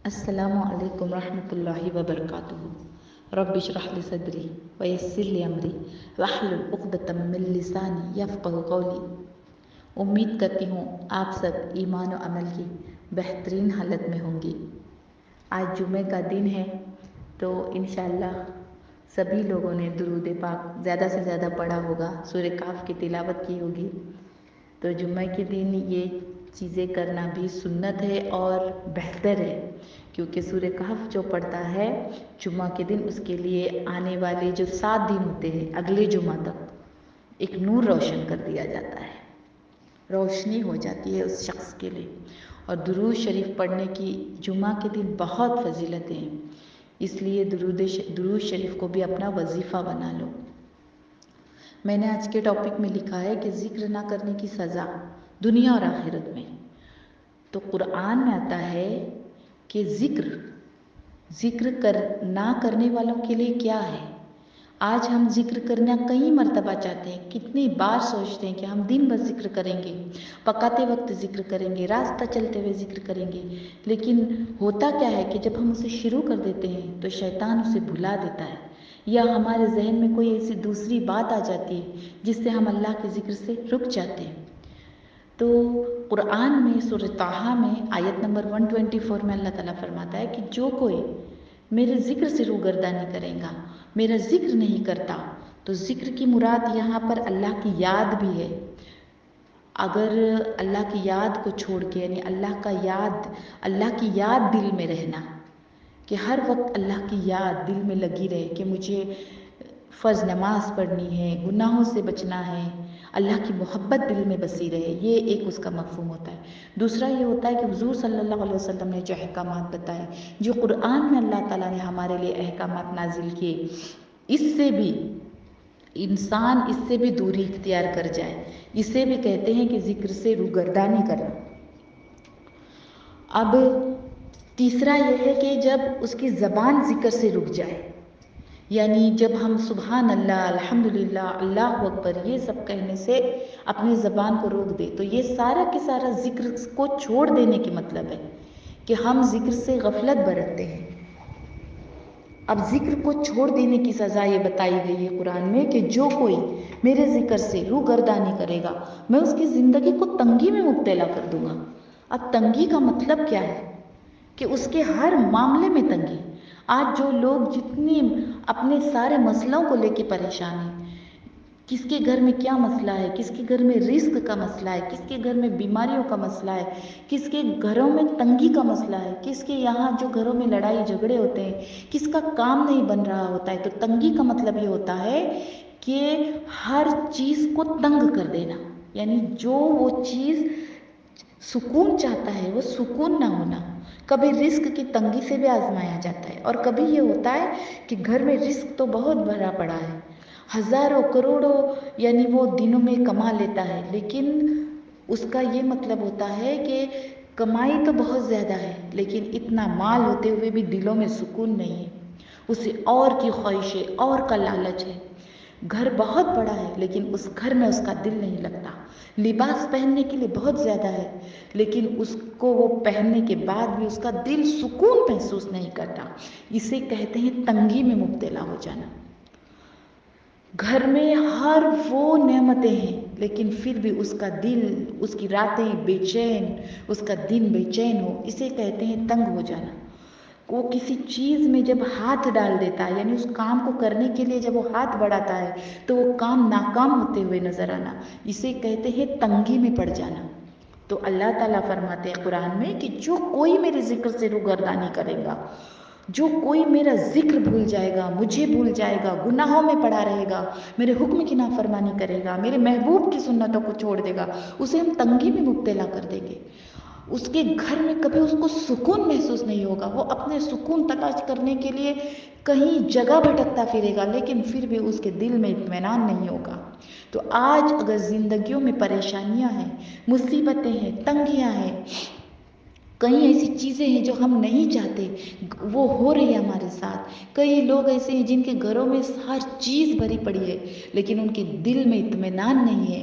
السلام علیکم ورحمۃ اللہ وبرکاتہ۔ رب اشرح لی صدری ویسر لی امری واحلل عقدۃ من لسانی یفقہوا قولی۔ امید کرتی ہوں آپ سب ایمان و عمل کی بہترین حالت میں ہوں گی۔ آج جمعہ کا دن ہے تو انشاءاللہ سبھی لوگوں نے درود پاک زیادہ سے زیادہ پڑھا ہوگا، سورہ کہف کی تلاوت کی ہوگی۔ تو جمعہ کے دن یہ چیزیں کرنا بھی سنت ہے اور بہتر ہے، کیونکہ سورہ کہف جو پڑھتا ہے جمعہ کے دن اس کے لیے آنے والے جو 7 دن ہوتے ہیں اگلے جمعہ تک ایک نور روشن کر دیا جاتا ہے، روشنی ہو جاتی ہے اس شخص کے لیے۔ اور درود شریف پڑھنے کی جمعہ کے دن بہت فضیلتیں ہیں، اس لیے درود شریف کو بھی اپنا وظیفہ بنا لو۔ میں نے آج کے ٹاپک میں لکھا ہے کہ ذکر نہ کرنے کی سزا دنیا اور آخرت میں۔ تو قرآن میں آتا ہے کہ ذکر نہ کرنے والوں کے لیے کیا ہے۔ آج ہم ذکر کرنا کئی مرتبہ چاہتے ہیں، کتنی بار سوچتے ہیں کہ ہم دن بھر ذکر کریں گے، پکاتے وقت ذکر کریں گے، راستہ چلتے ہوئے ذکر کریں گے، لیکن ہوتا کیا ہے کہ جب ہم اسے شروع کر دیتے ہیں تو شیطان اسے بھلا دیتا ہے، یا ہمارے ذہن میں کوئی ایسی دوسری بات آ جاتی ہے جس سے ہم اللہ کے ذکر سے رک جاتے ہیں۔ تو قرآن میں سورہ طٰہٰ میں آیت نمبر 124 میں اللہ تعالیٰ فرماتا ہے کہ جو کوئی میرے ذکر سے روگردانی کرے گا، میرا ذکر نہیں کرتا، تو ذکر کی مراد یہاں پر اللہ کی یاد بھی ہے۔ اگر اللہ کی یاد کو چھوڑ کے، یعنی اللہ کی یاد دل میں رہنا، کہ ہر وقت اللہ کی یاد دل میں لگی رہے کہ مجھے فرض نماز پڑھنی ہے، گناہوں سے بچنا ہے، اللہ کی محبت دل میں بسی رہے، یہ ایک اس کا مفہوم ہوتا ہے۔ دوسرا یہ ہوتا ہے کہ حضور صلی اللہ علیہ وسلم نے جو احکامات بتائے، جو قرآن میں اللہ تعالیٰ نے ہمارے لیے احکامات نازل کیے، اس سے بھی انسان اس سے بھی دوری اختیار کر جائے، اسے بھی کہتے ہیں کہ ذکر سے روگردانی کرنا۔ اب تیسرا یہ ہے کہ جب اس کی زبان ذکر سے رک جائے، یعنی جب ہم سبحان اللہ، الحمدللہ، اللہ اکبر یہ سب کہنے سے اپنی زبان کو روک دے، تو یہ سارا کے سارا ذکر کو چھوڑ دینے کے مطلب ہے کہ ہم ذکر سے غفلت برتتے ہیں۔ اب ذکر کو چھوڑ دینے کی سزا یہ بتائی گئی ہے قرآن میں کہ جو کوئی میرے ذکر سے روگردانی کرے گا، میں اس کی زندگی کو تنگی میں مبتلا کر دوں گا۔ اب تنگی کا مطلب کیا ہے کہ اس کے ہر معاملے میں تنگی۔ آج جو لوگ جتنی اپنے سارے مسئلوں کو لے کے پریشان ہیں، کس کے گھر میں کیا مسئلہ ہے، کس کے گھر میں رزق کا مسئلہ ہے، کس کے گھر میں بیماریوں کا مسئلہ ہے، کس کے گھروں میں تنگی کا مسئلہ ہے، کس کے یہاں جو گھروں میں لڑائی جھگڑے ہوتے ہیں، کس کا کام نہیں بن رہا ہوتا ہے۔ تو تنگی کا مطلب یہ ہوتا ہے کہ ہر چیز کو تنگ کر دینا، یعنی جو وہ چیز سکون چاہتا ہے وہ سکون نہ ہونا۔ کبھی رزق کی تنگی سے بھی آزمایا جاتا ہے، اور کبھی یہ ہوتا ہے کہ گھر میں رزق تو بہت بھرا پڑا ہے، ہزاروں کروڑوں یعنی وہ دنوں میں کما لیتا ہے، لیکن اس کا یہ مطلب ہوتا ہے کہ کمائی تو بہت زیادہ ہے لیکن اتنا مال ہوتے ہوئے بھی دلوں میں سکون نہیں ہے، اسے اور کی خواہش ہے، اور کا لالچ ہے۔ گھر بہت بڑا ہے لیکن اس گھر میں اس کا دل نہیں لگتا، لباس پہننے کے لیے بہت زیادہ ہے لیکن اس کو وہ پہننے کے بعد بھی اس کا دل سکون محسوس نہیں کرتا۔ اسے کہتے ہیں تنگی میں مبتلا ہو جانا۔ گھر میں ہر وہ نعمتیں ہیں لیکن پھر بھی اس کا دل، اس کی راتیں بے چین، اس کا دن بے چین ہو، اسے کہتے ہیں تنگ ہو جانا۔ وہ کسی چیز میں جب ہاتھ ڈال دیتا ہے، یعنی اس کام کو کرنے کے لیے جب وہ ہاتھ بڑھاتا ہے تو وہ کام ناکام ہوتے ہوئے نظر آنا، اسے کہتے ہیں تنگی میں پڑ جانا۔ تو اللہ تعالیٰ فرماتے ہیں قرآن میں کہ جو کوئی میرے ذکر سے روگردانی کرے گا، جو کوئی میرا ذکر بھول جائے گا، مجھے بھول جائے گا، گناہوں میں پڑا رہے گا، میرے حکم کی نافرمانی کرے گا، میرے محبوب کی سنتوں کو چھوڑ دے گا، اسے ہم تنگی میں مبتلا کر دیں گے۔ اس کے گھر میں کبھی اس کو سکون محسوس نہیں ہوگا، وہ اپنے سکون تلاش کرنے کے لیے کہیں جگہ بھٹکتا پھرے گا لیکن پھر بھی اس کے دل میں اطمینان نہیں ہوگا۔ تو آج اگر زندگیوں میں پریشانیاں ہیں، مصیبتیں ہیں، تنگیاں ہیں، کئی ایسی چیزیں ہیں جو ہم نہیں چاہتے وہ ہو رہی ہے ہمارے ساتھ، کئی لوگ ایسے ہیں جن کے گھروں میں ہر چیز بھری پڑی ہے لیکن ان کے دل میں اطمینان نہیں ہے،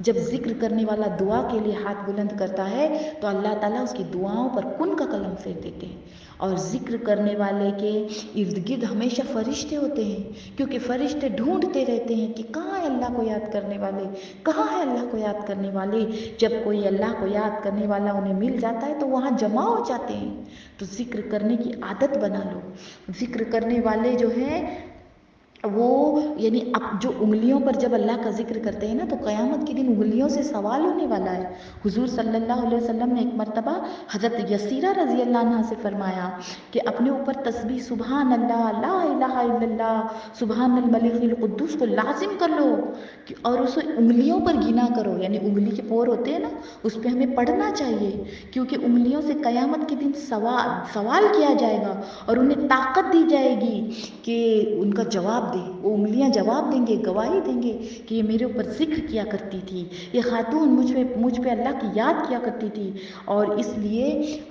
جب ذکر کرنے والا دعا کے لیے ہاتھ بلند کرتا ہے تو اللہ تعالیٰ اس کی دعاؤں پر کن کا قلم پھیر دیتے ہیں۔ اور ذکر کرنے والے کے ارد گرد ہمیشہ فرشتے ہوتے ہیں، کیونکہ فرشتے ڈھونڈتے رہتے ہیں کہ کہاں ہے اللہ کو یاد کرنے والے، کہاں ہے اللہ کو یاد کرنے والے۔ جب کوئی اللہ کو یاد کرنے والا انہیں مل جاتا ہے تو وہاں جمع ہو جاتے ہیں۔ تو ذکر کرنے کی عادت بنا لو۔ ذکر کرنے والے جو ہیں وہ یعنی اب جو انگلیوں پر جب اللہ کا ذکر کرتے ہیں نا تو قیامت کے دن انگلیوں سے سوال ہونے والا ہے۔ حضور صلی اللہ علیہ وسلم نے ایک مرتبہ حضرت یسیرہ رضی اللہ عنہا سے فرمایا کہ اپنے اوپر تسبیح سبحان اللہ لا الہ الا اللہ سبحان الملک القدوس کو لازم کر لو اور اسے انگلیوں پر گنا کرو، یعنی انگلی کے پور ہوتے ہیں نا اس پہ ہمیں پڑھنا چاہیے، کیونکہ انگلیوں سے قیامت کے دن سوال کیا جائے گا اور انہیں طاقت دی جائے گی کہ ان کا جواب دے۔ وہ انگلیاں جواب دیں گے، گواہی دیں گے کہ یہ میرے اوپر ذکر کیا کرتی تھی، یہ خاتون مجھ پہ اللہ کی یاد کیا کرتی تھی۔ اور اس لیے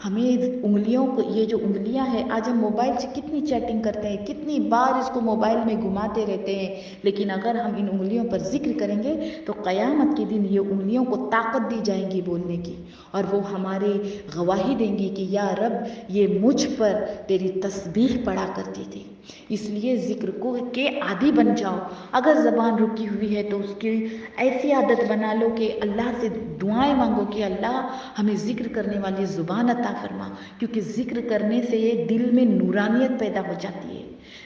ہمیں انگلیوں کو، یہ جو انگلیاں ہیں، آج ہم موبائل سے کتنی چیٹنگ کرتے ہیں، کتنی بار اس کو موبائل میں گھماتے رہتے ہیں، لیکن اگر ہم ان انگلیوں پر ذکر کریں گے تو قیامت کے دن یہ انگلیوں کو طاقت دی جائیں گی بولنے کی، اور وہ ہمارے گواہی دیں گی کہ یا رب یہ مجھ پر تیری تسبیح پڑھا کرتی تھی۔ اس لیے ذکر کے عادی بن جاؤ۔ اگر زبان رکی ہوئی ہے تو اس کی ایسی عادت بنا لو کہ اللہ سے دعائیں مانگو کہ اللہ ہمیں ذکر کرنے والی زبان عطا فرما، کیونکہ ذکر کرنے سے دل میں نورانیت پیدا ہو جاتی ہے،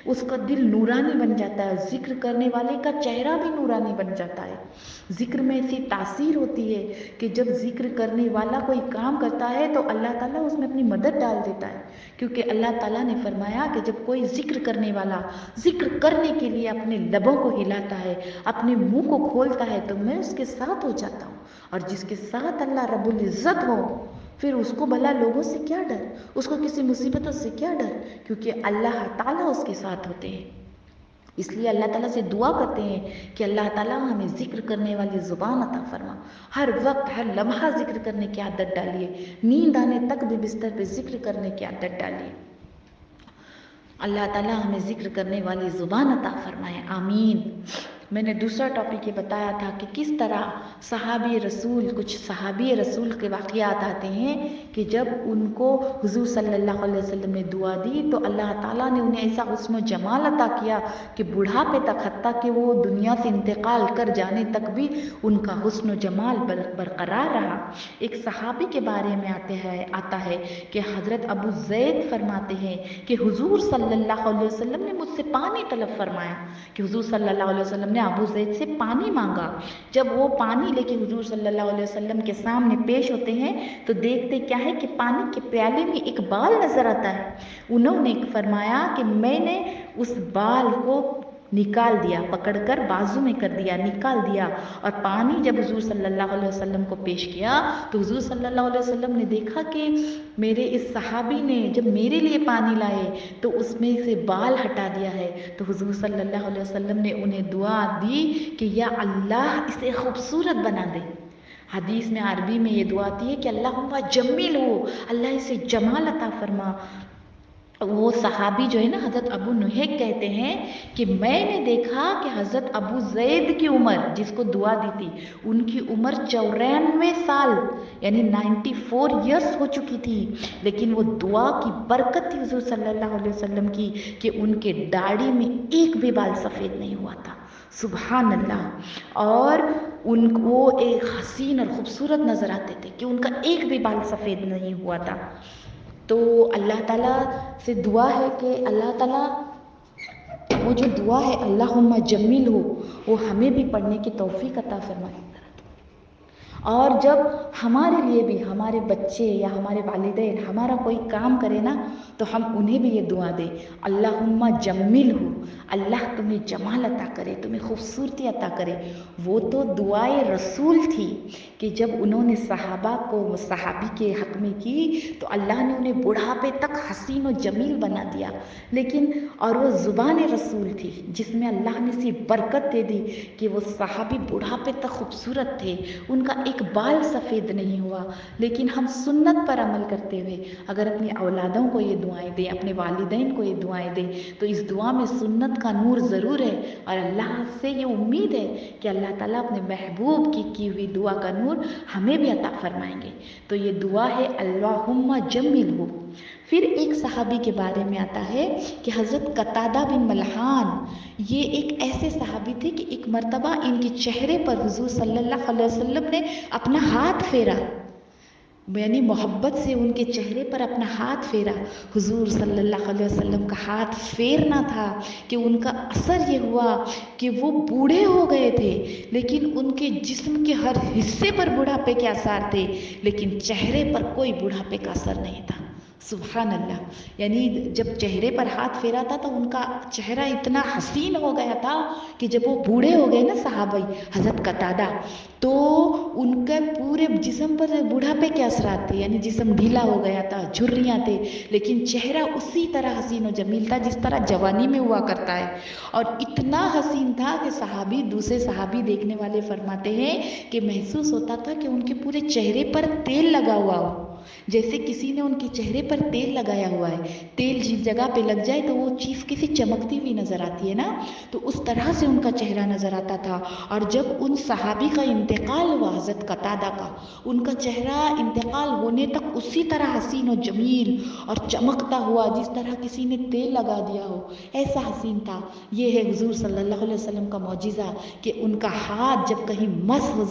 اس کا دل نورانی بن جاتا ہے، ذکر کرنے والے کا چہرہ بھی نورانی بن جاتا ہے۔ ذکر میں ایسی تاثیر ہوتی ہے کہ جب ذکر کرنے والا کوئی کام کرتا ہے تو اللہ تعالیٰ اس میں اپنی مدد ڈال دیتا ہے، کیونکہ اللہ تعالیٰ نے فرمایا کہ جب کوئی ذکر کرنے والا ذکر کرنے کے لیے اپنے لبوں کو ہلاتا ہے، اپنے منہ کو کھولتا ہے، تو میں اس کے ساتھ ہو جاتا ہوں۔ اور جس کے ساتھ اللہ رب العزت ہو پھر اس کو بھلا لوگوں سے کیا ڈر، اس کو کسی مصیبتوں سے کیا ڈر، کیونکہ اللہ تعالیٰ اس کے ساتھ ہوتے ہیں۔ اس لیے اللہ تعالیٰ سے دعا کرتے ہیں کہ اللہ تعالیٰ ہمیں ذکر کرنے والی زبان عطا فرما، ہر وقت ہر لمحہ ذکر کرنے کی عادت ڈالیے، نیند آنے تک بھی بستر پہ ذکر کرنے کی عادت ڈالیے۔ اللہ تعالیٰ ہمیں ذکر کرنے والی زبان عطا فرمائے، آمین۔ میں نے دوسرا ٹاپک یہ بتایا تھا کہ کس طرح کچھ صحابی رسول کے واقعات آتے ہیں کہ جب ان کو حضور صلی اللہ علیہ وسلم نے دعا دی تو اللہ تعالیٰ نے انہیں ایسا حسن و جمال عطا کیا کہ بڑھاپے تک، حتیٰ کہ وہ دنیا سے انتقال کر جانے تک بھی ان کا حسن و جمال برقرار رہا۔ ایک صحابی کے بارے میں آتا ہے کہ حضرت ابو زید فرماتے ہیں کہ حضور صلی اللہ علیہ وسلم نے مجھ سے پانی طلب فرمایا، کہ حضور صلی اللہ علیہ وسلم نے ابو زید سے پانی مانگا۔ جب وہ پانی لے کے حضور صلی اللہ علیہ وسلم کے سامنے پیش ہوتے ہیں تو دیکھتے کیا ہے کہ پانی کے پیالے میں ایک بال نظر آتا ہے۔ انہوں نے فرمایا کہ میں نے اس بال کو نکال دیا، پکڑ کر بازو میں کر دیا، نکال دیا، اور پانی جب حضور صلی اللہ علیہ وسلم کو پیش کیا تو حضور صلی اللہ علیہ وسلم نے دیکھا کہ میرے اس صحابی نے جب میرے لیے پانی لائے تو اس میں سے بال ہٹا دیا ہے، تو حضور صلی اللہ علیہ وسلم نے انہیں دعا دی کہ یا اللہ اسے خوبصورت بنا دے۔ حدیث میں عربی میں یہ دعا آتی ہے کہ اللہم جمیل ہو، اللہ اسے جمال عطا فرما۔ وہ صحابی جو ہے نا حضرت ابو نہیک کہتے ہیں کہ میں نے دیکھا کہ حضرت ابو زید کی عمر، جس کو دعا دی تھی، ان کی عمر 94 سال یعنی 94 ایئرس ہو چکی تھی، لیکن وہ دعا کی برکت تھی حضور صلی اللہ علیہ وسلم کی کہ ان کے داڑھی میں ایک بھی بال سفید نہیں ہوا تھا، سبحان اللہ۔ اور وہ ایک حسین اور خوبصورت نظر آتے تھے کہ ان کا ایک بھی بال سفید نہیں ہوا تھا۔ تو اللہ تعالیٰ سے دعا ہے کہ اللہ تعالیٰ وہ جو دعا ہے اللہم جمیل ہو، وہ ہمیں بھی پڑھنے کی توفیق عطا فرمائے۔ اور جب ہمارے لیے بھی ہمارے بچے یا ہمارے والدین ہمارا کوئی کام کرے نا تو ہم انہیں بھی یہ دعا دیں، اللہم جمیل ہو، اللہ تمہیں جمال عطا کرے، تمہیں خوبصورتی عطا کرے۔ وہ تو دعائے رسول تھی کہ جب انہوں نے صحابی کے حق میں کی تو اللہ نے انہیں بڑھاپے تک حسین و جمیل بنا دیا، لیکن اور وہ زبان رسول تھی جس میں اللہ نے سی برکت دے دی کہ وہ صحابی بڑھاپے تک خوبصورت تھے، ان کا ایک بال سفید نہیں ہوا، لیکن ہم سنت پر عمل کرتے ہوئے اگر اپنی اولادوں کو یہ دعائیں دیں، اپنے والدین کو یہ دعائیں دیں، تو اس دعا میں سنت کا نور ضرور ہے، اور اللہ سے یہ امید ہے کہ اللہ تعالیٰ اپنے محبوب کی ہوئی دعا کا نور ہمیں بھی عطا فرمائیں گے۔ تو یہ دعا ہے اللہم جملہ۔ پھر ایک صحابی کے بارے میں آتا ہے کہ حضرت قتادہ بن ملحان، یہ ایک ایسے صحابی تھے کہ ایک مرتبہ ان کے چہرے پر حضور صلی اللہ علیہ وسلم نے اپنا ہاتھ پھیرا، یعنی محبت سے ان کے چہرے پر اپنا ہاتھ پھیرا۔ حضور صلی اللہ علیہ وسلم کا ہاتھ پھیرنا تھا کہ ان کا اثر یہ ہوا کہ وہ بوڑھے ہو گئے تھے، لیکن ان کے جسم کے ہر حصے پر بڑھاپے کے آثار تھے، لیکن چہرے پر کوئی بڑھاپے کا اثر نہیں تھا۔ سبحان اللہ، یعنی جب چہرے پر ہاتھ پھیرا تھا تو ان کا چہرہ اتنا حسین ہو گیا تھا کہ جب وہ بوڑھے ہو گئے نا صحابی حضرت قتادہ، تو ان کے پورے جسم پر بڑھاپے کے اثرات تھے، یعنی جسم ڈھیلا ہو گیا تھا، جھریاں تھے، لیکن چہرہ اسی طرح حسین و جمیل تھا جس طرح جوانی میں ہوا کرتا ہے، اور اتنا حسین تھا کہ صحابی، دوسرے صحابی دیکھنے والے فرماتے ہیں کہ محسوس ہوتا تھا کہ ان کے پورے چہرے پر تیل لگا ہوا ہو، جیسے کسی نے ان کے چہرے پر تیل لگایا ہوا ہے۔ تیل جس جگہ پہ لگ جائے تو وہ چیز کسی چمکتی ہوئی نظر آتی ہے نا، تو اس طرح سے ان کا چہرہ نظر آتا تھا۔ اور جب ان صحابی کا انتقال ہوا حضرت قتادہ کا، ان کا چہرہ انتقال ہونے تک اسی طرح حسین و جمیل اور چمکتا ہوا جس طرح کسی نے تیل لگا دیا ہو، ایسا حسین تھا۔ یہ ہے حضور صلی اللہ علیہ وسلم کا معجزہ کہ ان کا ہاتھ جب کہیں مس ہو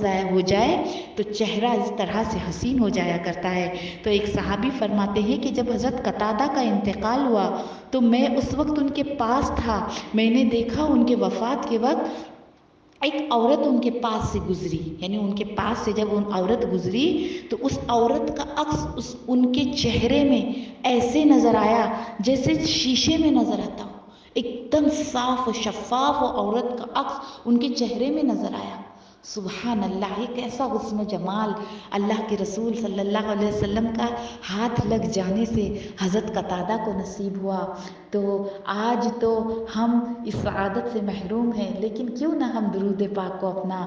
جائے تو چہرہ اس طرح سے حسین ہو جایا کرتا ہے۔ تو ایک صحابی فرماتے ہیں کہ جب حضرت قتادہ کا انتقال ہوا تو میں اس وقت ان کے پاس تھا، میں نے دیکھا ان کے وفات کے وقت ایک عورت ان کے پاس سے گزری، یعنی ان کے پاس سے جب ان عورت گزری تو اس عورت کا عکس ان کے چہرے میں ایسے نظر آیا جیسے شیشے میں نظر آتا ہو، ایک دم صاف و شفاف و عورت کا عکس ان کے چہرے میں نظر آیا۔ سبحان اللہ، ایک ایسا حسن و جمال اللہ کے رسول صلی اللہ علیہ وسلم کا ہاتھ لگ جانے سے حضرت قتادہ کو نصیب ہوا۔ تو آج تو ہم اس سعادت سے محروم ہیں، لیکن کیوں نہ ہم درود پاک کو اپنا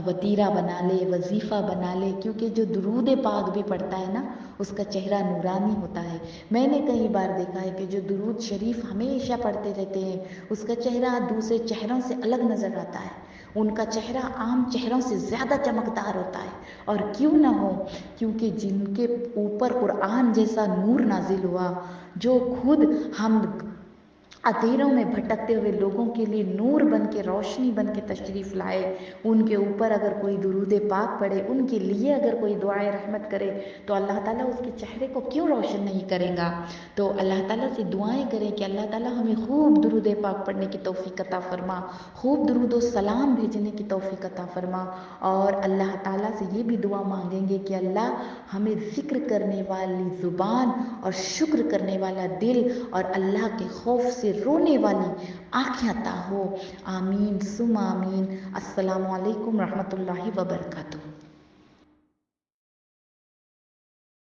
وتیرہ بنا لے، وظیفہ بنا لے، کیونکہ جو درود پاک بھی پڑھتا ہے نا اس کا چہرہ نورانی ہوتا ہے۔ میں نے کئی بار دیکھا ہے کہ جو درود شریف ہمیشہ پڑھتے رہتے ہیں اس کا چہرہ دوسرے چہروں سے الگ نظر آتا ہے، ان کا چہرہ عام چہروں سے زیادہ چمکدار ہوتا ہے۔ اور کیوں نہ ہو، کیونکہ جن کے اوپر قرآن جیسا نور نازل ہوا، جو خود ہم اندھیروں میں بھٹکتے ہوئے لوگوں کے لیے نور بن کے، روشنی بن کے تشریف لائے، ان کے اوپر اگر کوئی درود پاک پڑھے، ان کے لیے اگر کوئی دعائے رحمت کرے تو اللہ تعالیٰ اس کے چہرے کو کیوں روشن نہیں کرے گا۔ تو اللہ تعالیٰ سے دعائیں کریں کہ اللہ تعالیٰ ہمیں خوب درود پاک پڑھنے کی توفیق عطا فرما، خوب درود و سلام بھیجنے کی توفیق عطا فرما، اور اللہ تعالیٰ سے یہ بھی دعا مانگیں گے کہ اللہ ہمیں ذکر کرنے والی زبان اور شکر کرنے والا دل اور اللہ کے خوف سے رونے والی آنکھیں عطا ہو۔ آمین ثم آمین۔ السلام علیکم ورحمۃ اللہ وبرکاتہ۔